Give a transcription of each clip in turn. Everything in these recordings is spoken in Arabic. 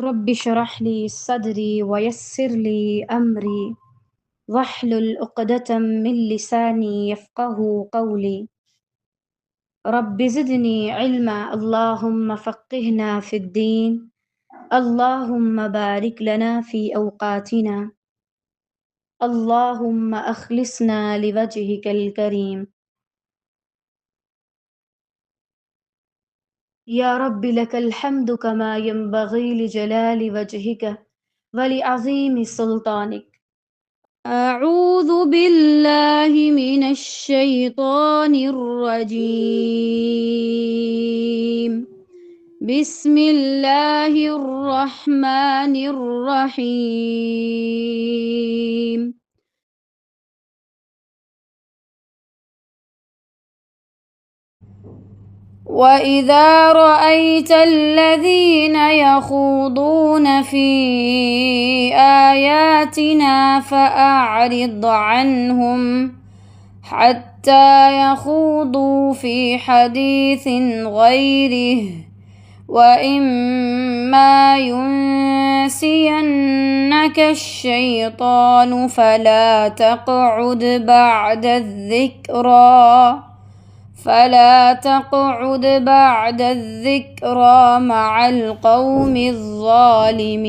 رب اشرح لي صدري ويسر لي أمري واحلل عقدة من لساني يفقه قولي. رب زدني علما، اللهم فقهنا في الدين، اللهم بارك لنا في أوقاتنا، اللهم أخلصنا لوجهك الكريم. يا رب لك الحمد كما ينبغي لجلال وجهك ولعظيم سلطانك. أعوذ بالله من الشيطان الرجيم. بسم الله الرحمن الرحيم. وإذا رأيت الذين يخوضون في آياتنا فأعرض عنهم حتى يخوضوا في حديث غيره، وإما ينسينك الشيطان فلا تقعد بعد الذكرى مع القوم الظالمين.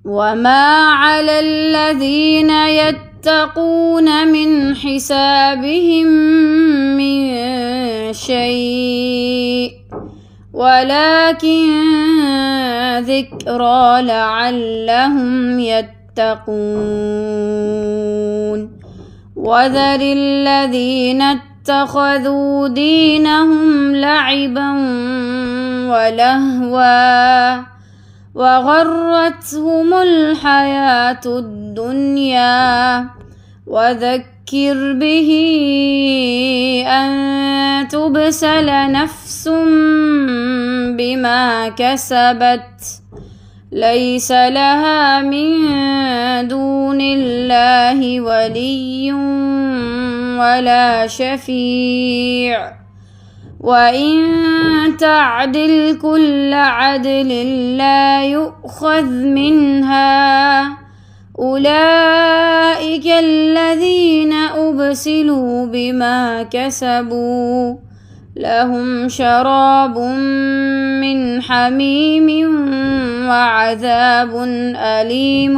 وما على الذين يتقون من حسابهم من شيء، ولكن ذكرى لعلهم يتقون. وذر الذين اتخذوا دينهم لعبا ولهوا وغرتهم الحياة الدنيا، وذكر به أن تبسل نفس بما كسبت ليس لها من دون الله ولي ولا شفيع، وإن تعدل كل عدل لا يؤخذ منها. أولئك الذين أبسلوا بما كسبوا، لهم شراب من حميم وعذاب أليم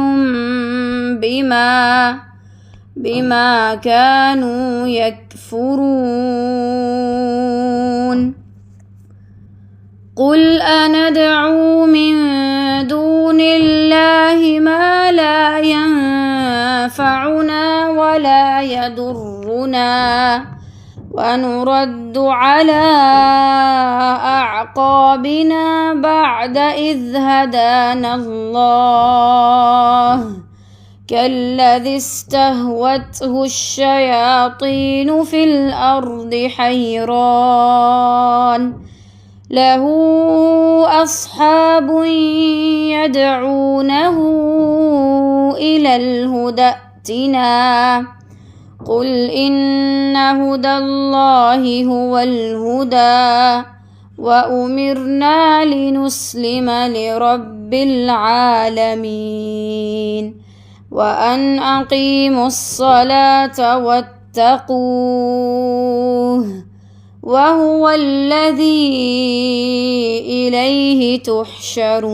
بما كانوا يكفرون. قل أندعو من دون الله ما لا ينفعنا ولا يضرنا، ونرد على أعقابنا بعد إذ هدانا الله، كالذي استهوته الشياطين في الأرض حيران له أصحاب يدعونه إلى الهدى ائتنا. قل إن هدى الله هو الهدى، وأمرنا لنسلم لرب العالمين، وأن أقيموا الصلاة واتقوه وهو الذي إليه تحشرون.